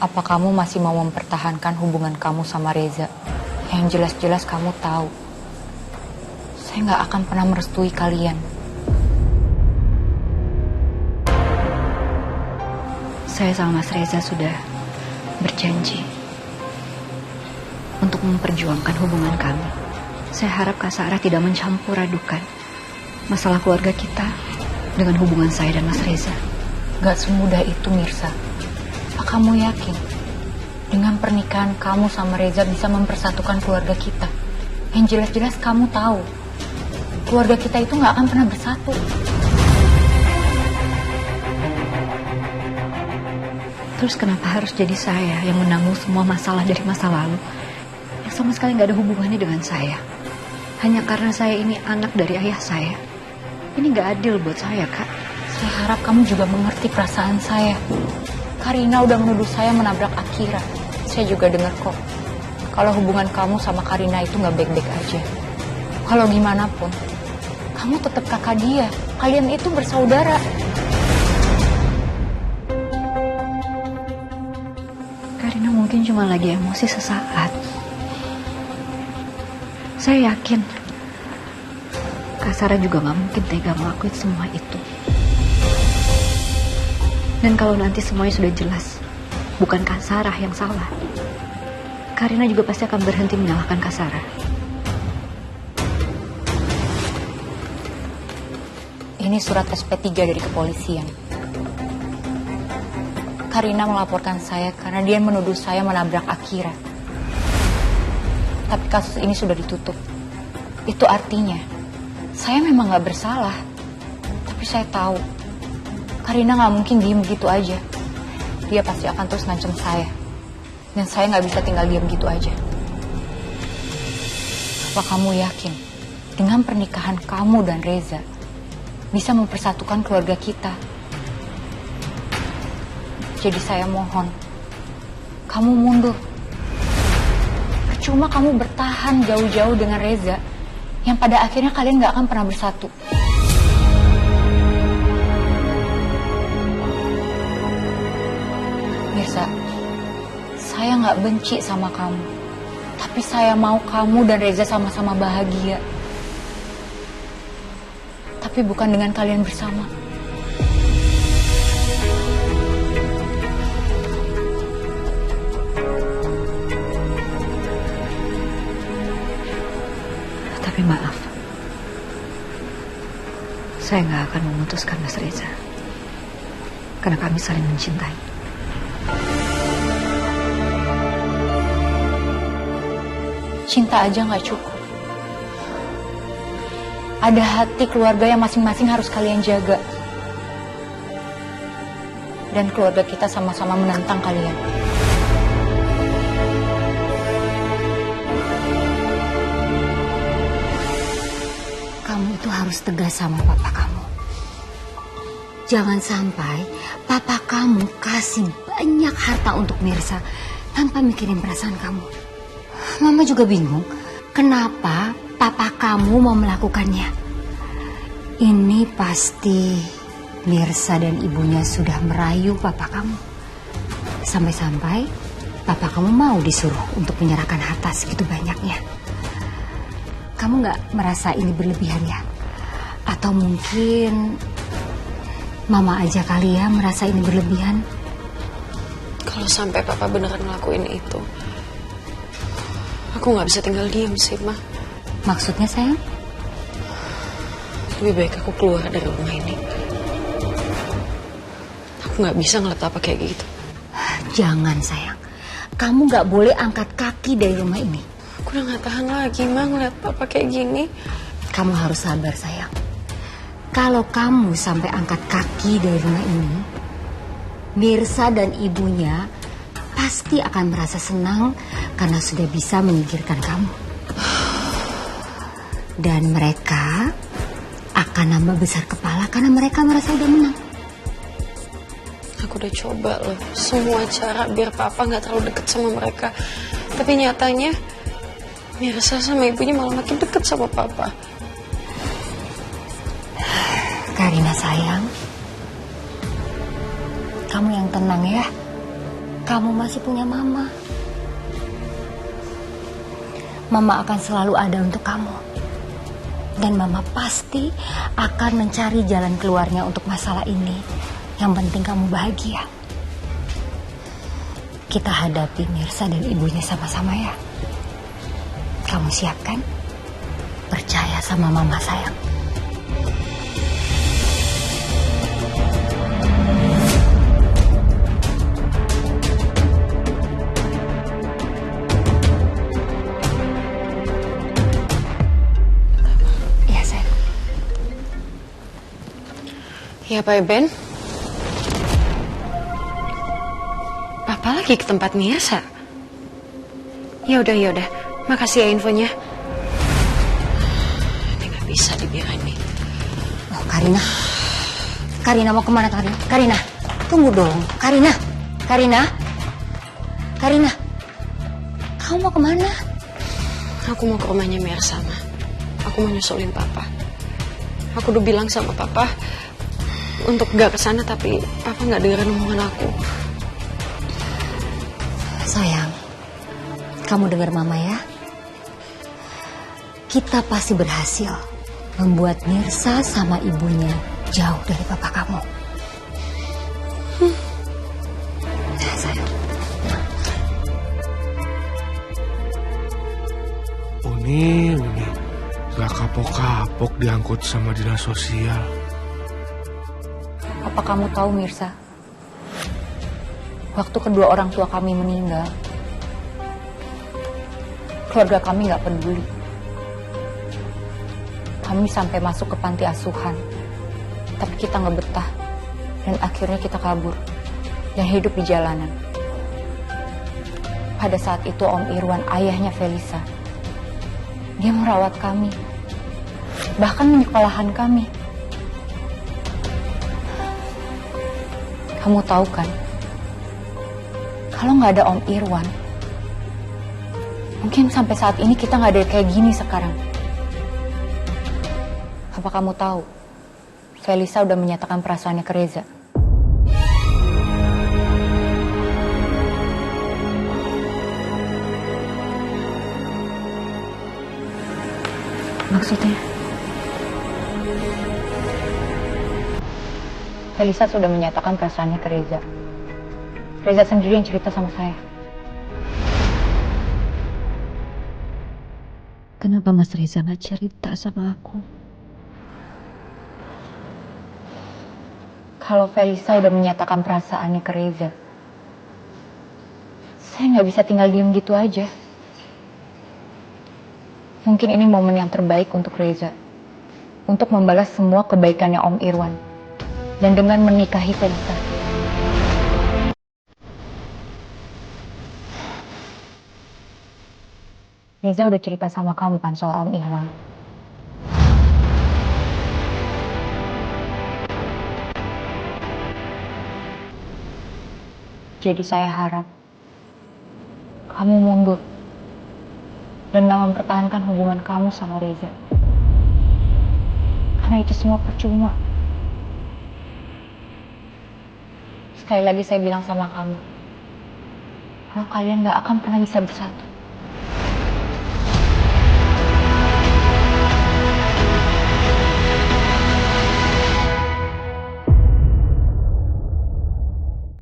Apa kamu masih mau mempertahankan hubungan kamu sama Reza? Yang jelas-jelas kamu tahu, saya nggak akan pernah merestui kalian. Saya sama Mas Reza sudah berjanji untuk memperjuangkan hubungan kami. Saya harap Kak Sarah tidak mencampur adukan masalah keluarga kita dengan hubungan saya dan Mas Reza. Gak semudah itu, Mirsa. Apa kamu yakin dengan pernikahan kamu sama Reza bisa mempersatukan keluarga kita? Yang jelas-jelas kamu tahu keluarga kita itu gak akan pernah bersatu. Terus kenapa harus jadi saya yang menanggung semua masalah dari masa lalu yang sama sekali gak ada hubungannya dengan saya? Hanya karena saya ini anak dari ayah saya. Ini gak adil buat saya, Kak. Saya harap kamu juga mengerti perasaan saya. Karina udah menuduh saya menabrak Akira. Saya juga dengar kok kalau hubungan kamu sama Karina itu gak baik-baik aja. Kalau gimana pun, kamu tetap kakak dia. Kalian itu bersaudara. Karina mungkin cuma lagi emosi sesaat. Saya yakin Kak Sarah juga gak mungkin tega ngelakuin semua itu. Dan kalau nanti semuanya sudah jelas, bukan Kak Sarah yang salah, Karina juga pasti akan berhenti menyalahkan Kak Sarah. Ini surat SP3 dari kepolisian. Karina melaporkan saya karena dia menuduh saya menabrak Akira. Tapi kasus ini sudah ditutup. Itu artinya saya memang gak bersalah. Tapi saya tahu Karina gak mungkin diem gitu aja. Dia pasti akan terus ngancem saya. Dan saya gak bisa tinggal diem gitu aja. Apa kamu yakin dengan pernikahan kamu dan Reza bisa mempersatukan keluarga kita? Jadi saya mohon, kamu mundur. Percuma kamu bertahan jauh-jauh dengan Reza, yang pada akhirnya kalian gak akan pernah bersatu. Mirsa, saya gak benci sama kamu. Tapi saya mau kamu dan Reza sama-sama bahagia. Tapi bukan dengan kalian bersama. Tapi maaf, saya nggak akan memutuskan Mas Reza, karena kami saling mencintai. Cinta aja nggak cukup. Ada hati keluarga yang masing-masing harus kalian jaga. Dan keluarga kita sama-sama menentang kalian. Kamu itu harus tegas sama papa kamu. Jangan sampai papa kamu kasih banyak harta untuk Mirsa tanpa mikirin perasaan kamu. Mama juga bingung kenapa papa kamu mau melakukannya. Ini pasti Mirsa dan ibunya sudah merayu papa kamu. Sampai-sampai papa kamu mau disuruh untuk menyerahkan harta segitu banyaknya. Kamu gak merasa ini berlebihan ya? Atau mungkin mama aja kali ya merasa ini berlebihan? Kalau sampai papa beneran ngelakuin itu, aku gak bisa tinggal diem sih, Ma. Maksudnya sayang? Lebih baik aku keluar dari rumah ini. Aku gak bisa ngeliat apa kayak gitu. Jangan sayang. Kamu gak boleh angkat kaki dari rumah ini. Aku udah gak tahan lagi, Ma, ngeliat papa kayak gini. Kamu harus sabar sayang. Kalau kamu sampai angkat kaki dari rumah ini, Mirsa dan ibunya pasti akan merasa senang karena sudah bisa menyingkirkan kamu. Dan mereka akan nambah besar kepala karena mereka merasa udah menang. Aku udah coba loh semua cara biar papa gak terlalu deket sama mereka. Tapi nyatanya Mirsa sama ibunya malah makin deket sama papa. Karina sayang, kamu yang tenang ya. kamu masih punya mama. Mama akan selalu ada untuk kamu. Dan mama pasti akan mencari jalan keluarnya untuk masalah ini. Yang penting kamu bahagia. Kita hadapi Mirsa dan ibunya sama-sama ya. Kamu siap kan? Percaya sama mama sayang. Iya sayang. Ya Pak Ben. Papa lagi ke tempat Mirsa. Ya udah. Makasih ya infonya. Ini nggak bisa dibiarin nih. Oh Karina. Karina mau kemana Karina? Karina, tunggu dong. Karina. Kamu mau kemana? Aku mau ke rumahnya Mirsa, Ma. Aku mau nyusulin Papa. Aku udah bilang sama Papa untuk gak kesana, tapi Papa gak dengerin omongan aku. Sayang, kamu dengar mama ya. Kita pasti berhasil membuat Mirsa sama ibunya jauh dari papa kamu. Nah, sayang. Uni, gak kapok-kapok diangkut sama dinas sosial. Apa kamu tahu Mirsa? Waktu kedua orang tua kami meninggal, keluarga kami gak peduli. Kami sampai masuk ke panti asuhan, tapi kita nggak betah. Dan akhirnya kita kabur dan hidup di jalanan. Pada saat itu Om Irwan, ayahnya Felisa, dia merawat kami, bahkan menyekolahkan kami. Kamu tahu kan, kalau nggak ada Om Irwan, mungkin sampai saat ini kita nggak ada kayak gini sekarang. Apa kamu tahu, Felisa udah menyatakan perasaannya ke Reza. Maksudnya? Felisa sudah menyatakan perasaannya ke Reza. Reza sendiri yang cerita sama saya. Kenapa Mas Reza gak cerita sama aku? Kalau Felisa udah menyatakan perasaannya ke Reza, saya nggak bisa tinggal diem gitu aja. Mungkin ini momen yang terbaik untuk Reza, untuk membalas semua kebaikannya Om Irwan, dan dengan menikahi Felisa. Reza udah cerita sama kamu kan soal Om Irwan? Jadi saya harap kamu mundur dan gak mempertahankan hubungan kamu sama Reza. Karena itu semua percuma. Sekali lagi saya bilang sama kamu, kalau kalian gak akan pernah bisa bersatu.